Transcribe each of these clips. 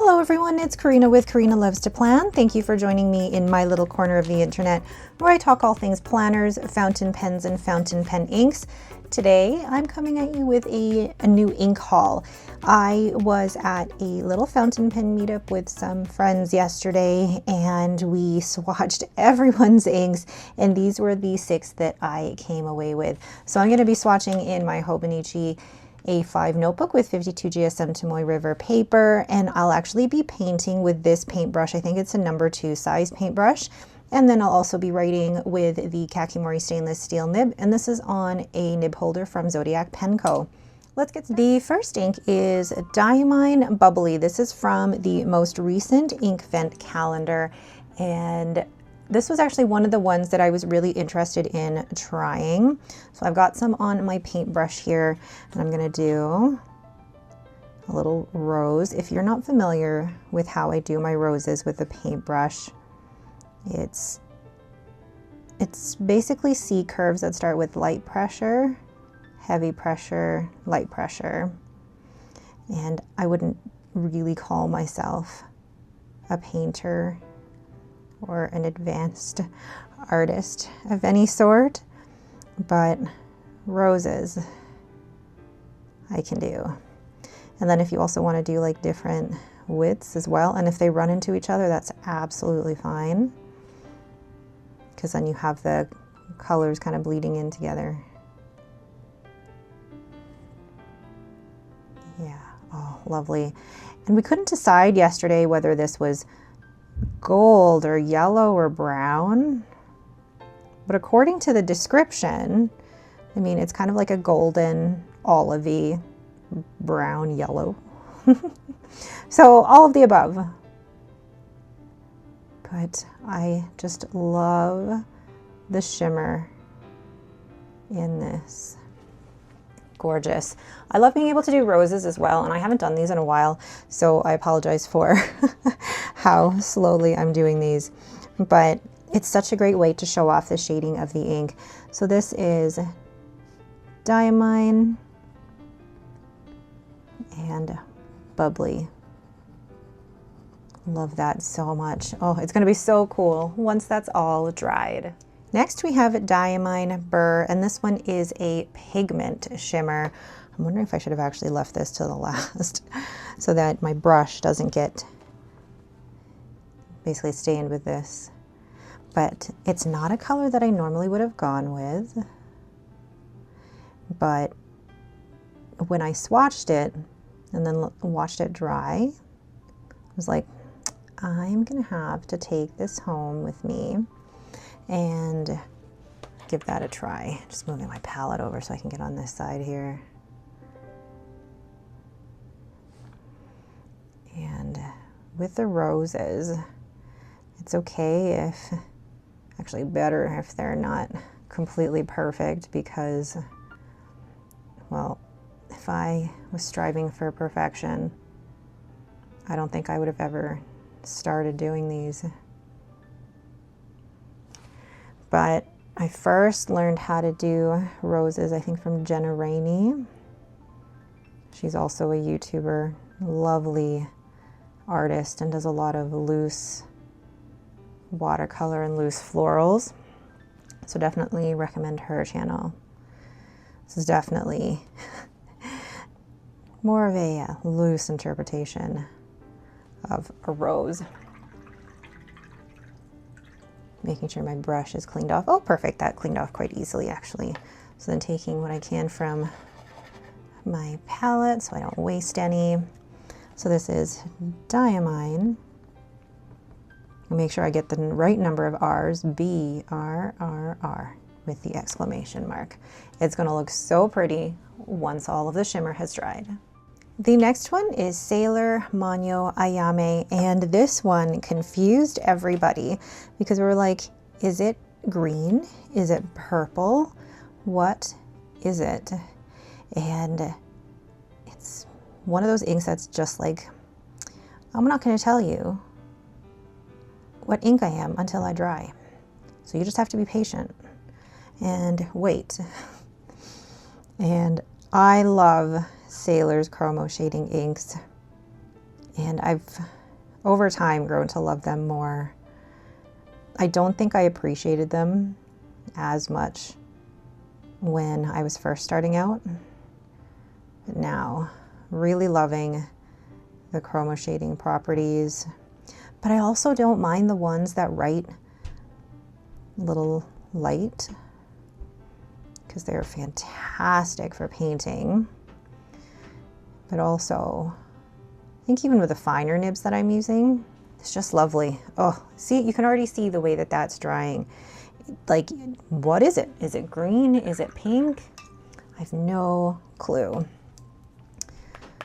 Hello everyone, it's Karina with Karina Loves to Plan. Thank you for joining me in my little corner of the internet where I talk all things planners, fountain pens, and fountain pen inks. Today I'm coming at you with a new ink haul. I was at a little fountain pen meetup with some friends yesterday and we swatched everyone's inks, and these were the 6 that I came away with. So I'm going to be swatching in my Hobonichi A5 notebook with 52 GSM Tomoe River paper, and I'll actually be painting with this paintbrush. I think it's a number 2 size paintbrush. And then I'll also be writing with the Kakimori stainless steel nib, and this is on a nib holder from Zodiac Pen Co. Let's get started. The first ink is Diamine Bubbly. This is from the most recent ink vent calendar, and this was actually one of the ones that I was really interested in trying. So I've got some on my paintbrush here, and I'm gonna do a little rose. If you're not familiar with how I do my roses with a paintbrush, it's basically C curves that start with light pressure, heavy pressure, light pressure. And I wouldn't really call myself a painter or an advanced artist of any sort, but roses I can do. And then if you also want to do like different widths as well, and if they run into each other, that's absolutely fine, because then you have the colors kind of bleeding in together. Yeah, oh, lovely. And we couldn't decide yesterday whether this was gold or yellow or brown, but according to the description, I mean, it's kind of like a golden, olivey, brown, yellow. So all of the above. But I just love the shimmer in this. Gorgeous. I love being able to do roses as well, and I haven't done these in a while, so I apologize for how slowly I'm doing these, but it's such a great way to show off the shading of the ink. So this is Diamine and Bubbly. Love that so much. Oh, it's going to be so cool once that's all dried. Next we have Diamine Brrr, and this one is a pigment shimmer. I'm wondering if I should have actually left this to the last so that my brush doesn't get basically stained with this. But it's not a color that I normally would have gone with. But when I swatched it and then watched it dry, I was like, I'm gonna have to take this home with me and give that a try. Just moving my palette over so I can get on this side here. And with the roses, it's okay if, actually better if they're not completely perfect, because, well, if I was striving for perfection, I don't think I would have ever started doing these. But I first learned how to do roses, I think, from Jenna Rainey. She's also a YouTuber, lovely artist, and does a lot of loose watercolor and loose florals. So definitely recommend her channel. This is definitely more of a loose interpretation of a rose. Making sure my brush is cleaned off. Oh, perfect, that cleaned off quite easily actually. So then taking what I can from my palette so I don't waste any. So this is Diamine. Make sure I get the right number of R's, B-R-R-R, with the exclamation mark. It's gonna look so pretty once all of the shimmer has dried. The next one is Sailor Mano Ayame, and this one confused everybody because we were like, is it green? Is it purple? What is it? And it's one of those inks that's just like, I'm not going to tell you what ink I am until I dry. So you just have to be patient and wait. And I love Sailor's Chromo Shading inks. and I've over time grown to love them more. I don't think I appreciated them as much when I was first starting out, but now really loving the chroma shading properties. But I also don't mind the ones that write a little light, because they're fantastic for painting. But also, I think even with the finer nibs that I'm using, it's just lovely. Oh, see, you can already see the way that that's drying. Like, what is it? Is it green? Is it pink? I have no clue.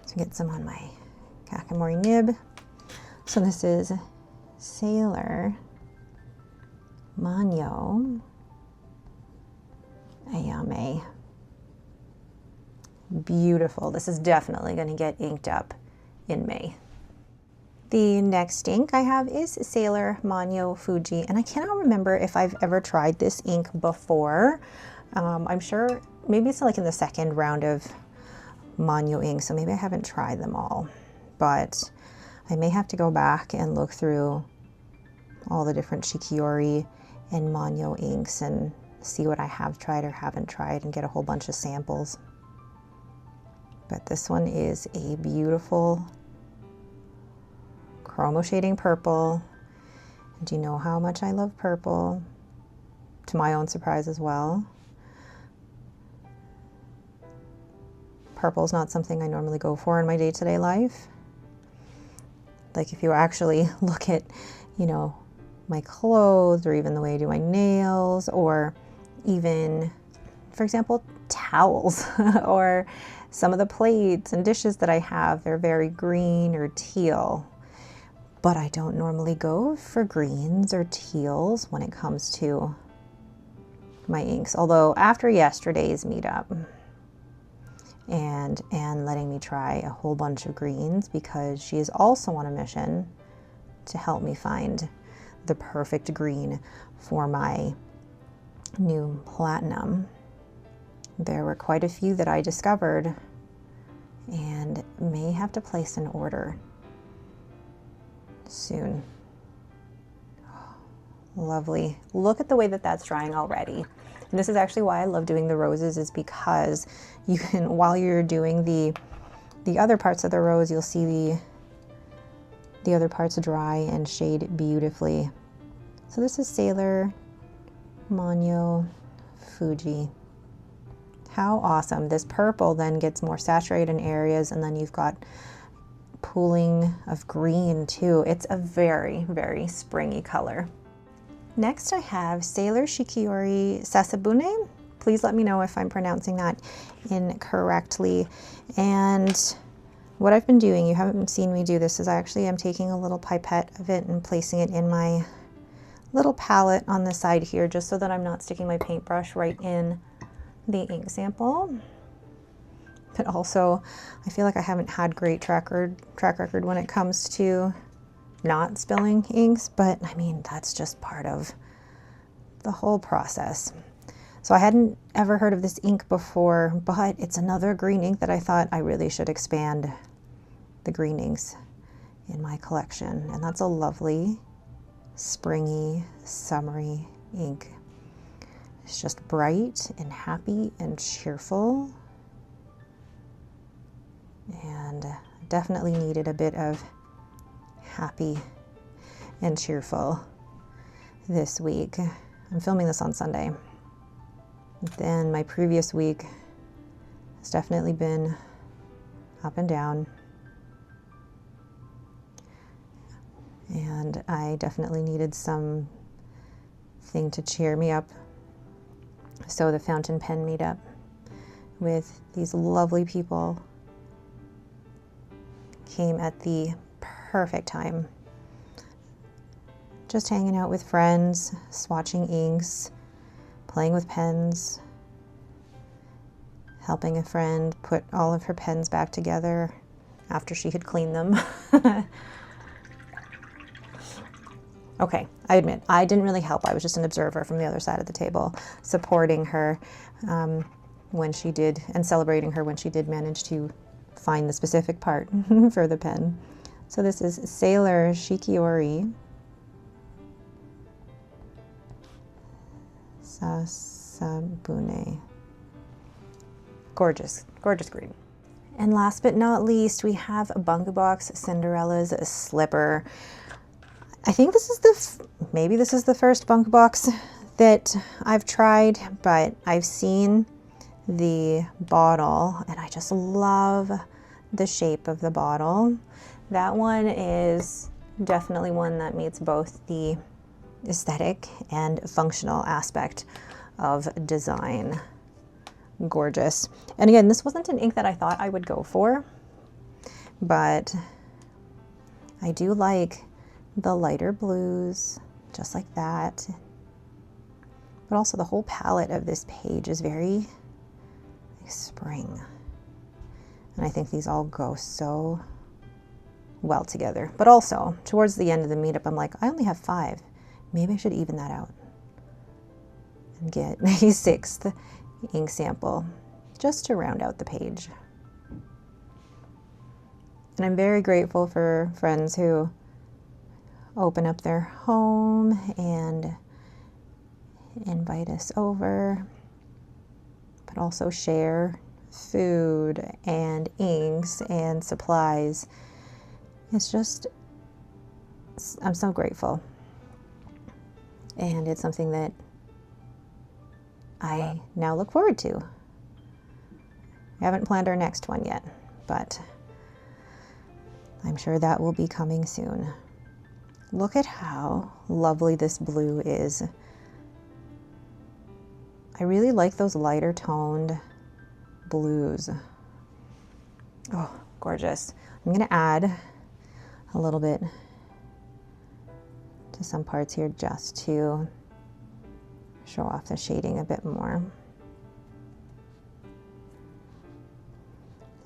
So get some on my Kakimori nib. So this is Sailor Mano Ayame. Beautiful. This is definitely going to get inked up in May. The next ink I have is Sailor Mano Fuji, and I cannot remember if I've ever tried this ink before. I'm sure maybe it's like in the second round of Mano ink, so maybe I haven't tried them all, but I may have to go back and look through all the different Shikiori and Mano inks and see what I have tried or haven't tried and get a whole bunch of samples. But this one is a beautiful chromo shading purple. Do you know how much I love purple? To my own surprise as well. Purple is not something I normally go for in my day-to-day life. Like if you actually look at, you know, my clothes, or even the way I do my nails, or even, for example, towels, or some of the plates and dishes that I have, they're very green or teal. But I don't normally go for greens or teals when it comes to my inks. Although after yesterday's meetup and letting me try a whole bunch of greens, because she is also on a mission to help me find the perfect green for my new platinum, there were quite a few that I discovered and may have to place an order soon. Oh, lovely. Look at the way that that's drying already. And this is actually why I love doing the roses, is because you can, while you're doing the other parts of the rose, you'll see the other parts dry and shade beautifully. So this is Sailor Mano Fuji. How awesome. This purple then gets more saturated in areas, and then you've got pooling of green too. It's a very, very springy color. Next I have Sailor Shikiori Sasabune. Please let me know if I'm pronouncing that incorrectly. And what I've been doing, you haven't seen me do this, is I actually am taking a little pipette of it and placing it in my little palette on the side here, just so that I'm not sticking my paintbrush right in the ink sample. But also, I feel like I haven't had great track record when it comes to not spilling inks, but I mean, that's just part of the whole process. So I hadn't ever heard of this ink before, but it's another green ink that I thought I really should expand the green inks in my collection. And that's a lovely, springy, summery ink. It's just bright and happy and cheerful. And definitely needed a bit of happy and cheerful this week. I'm filming this on Sunday. Then my previous week has definitely been up and down. And I definitely needed something to cheer me up. So the fountain pen meetup with these lovely people came at the perfect time. Just hanging out with friends, swatching inks, playing with pens, helping a friend put all of her pens back together after she had cleaned them. Okay, I admit, I didn't really help. I was just an observer from the other side of the table, supporting her when she did, and celebrating her when she did manage to find the specific part for the pen. So this is Sailor Shikiori. Sasabune. Gorgeous, gorgeous green. And last but not least, we have Bungubox Cinderella's slipper. I think this is maybe this is the first Bungubox that I've tried, but I've seen the bottle and I just love the shape of the bottle. That one is definitely one that meets both the aesthetic and functional aspect of design. Gorgeous. And again, this wasn't an ink that I thought I would go for, but I do like the lighter blues, just like that. But also the whole palette of this page is very spring. And I think these all go so well together. But also, towards the end of the meetup, I'm like, I only have 5. Maybe I should even that out and get a 6th ink sample just to round out the page. And I'm very grateful for friends who open up their home and invite us over, but also share food and inks and supplies. It's just, I'm so grateful. And it's something that I now look forward to. I haven't planned our next one yet, but I'm sure that will be coming soon. Look at how lovely this blue is. I really like those lighter toned blues. Oh, gorgeous. I'm gonna add a little bit to some parts here just to show off the shading a bit more.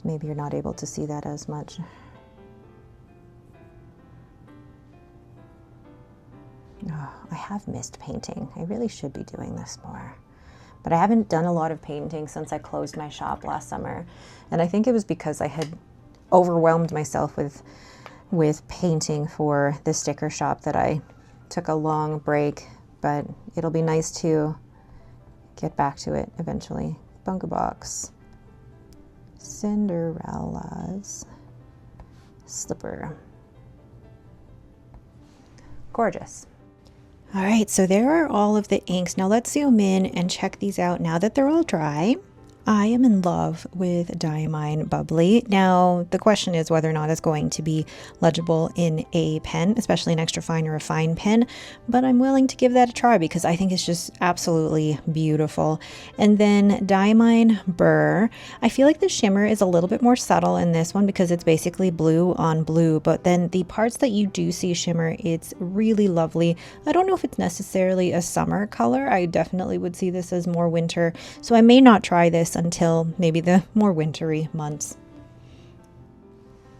Maybe you're not able to see that as much. Oh, I have missed painting. I really should be doing this more. But I haven't done a lot of painting since I closed my shop last summer. And I think it was because I had overwhelmed myself with painting for the sticker shop that I took a long break. But it'll be nice to get back to it eventually. Bungubox Cinderella's slipper. Gorgeous. All right, so there are all of the inks. Now let's zoom in and check these out now that they're all dry. I am in love with Diamine Bubbly. Now, the question is whether or not it's going to be legible in a pen, especially an extra fine or a fine pen, but I'm willing to give that a try because I think it's just absolutely beautiful. And then Diamine Brrr. I feel like the shimmer is a little bit more subtle in this one because it's basically blue on blue, but then the parts that you do see shimmer, it's really lovely. I don't know if it's necessarily a summer color. I definitely would see this as more winter, so I may not try this until maybe the more wintry months.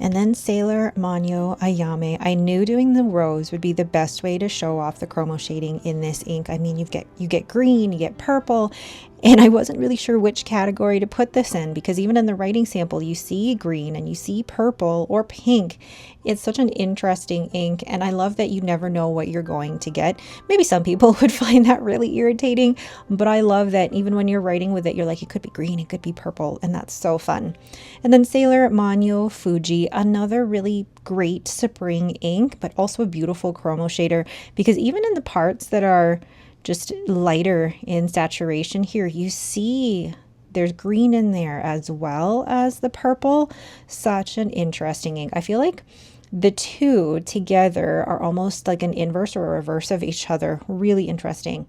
And then Sailor Mano Ayame. I knew doing the rose would be the best way to show off the chromo shading in this ink. I mean, you get green, you get purple, and I wasn't really sure which category to put this in because even in the writing sample, you see green and you see purple or pink. It's such an interesting ink, and I love that you never know what you're going to get. Maybe some people would find that really irritating, but I love that even when you're writing with it, you're like, it could be green, it could be purple, and that's so fun. And then Sailor Mano Fuji, another really great spring ink, but also a beautiful chromo shader because even in the parts that are just lighter in saturation here, you see there's green in there as well as the purple. Such an interesting ink. I feel like the two together are almost like an inverse or a reverse of each other. Really interesting.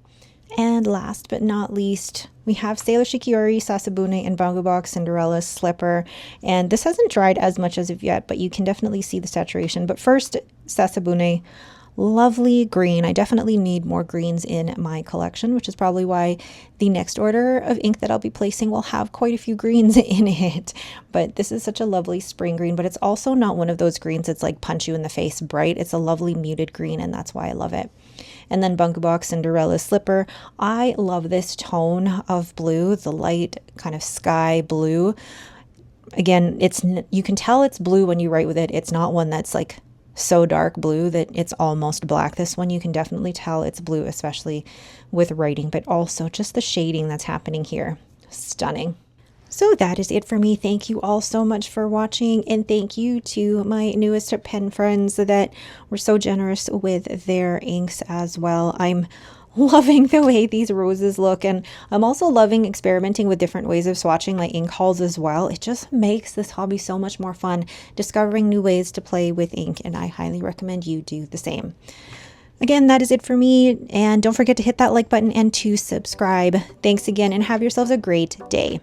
And last but not least, we have Sailor Shikiori, Sasabune, and Bungubox Cinderella's slipper. And this hasn't dried as much as of yet, but you can definitely see the saturation. But first, Sasabune. Lovely green. I definitely need more greens in my collection, which is probably why the next order of ink that I'll be placing will have quite a few greens in it. But this is such a lovely spring green, but it's also not one of those greens that's like punch you in the face bright. It's a lovely muted green, and that's why I love it. And then Bungubox Cinderella's slipper. I love this tone of blue, the light kind of sky blue. Again, you can tell it's blue when you write with it. It's not one that's like so dark blue that it's almost black. This one you can definitely tell it's blue, especially with writing, but also just the shading that's happening here. Stunning. So that is it for me. Thank you all so much for watching, and thank you to my newest pen friends that were so generous with their inks as well. I'm loving the way these roses look, and I'm also loving experimenting with different ways of swatching my ink hauls as well. It just makes this hobby so much more fun, discovering new ways to play with ink, and I highly recommend you do the same. Again, that is it for me, and don't forget to hit that like button and to subscribe. Thanks again, and have yourselves a great day.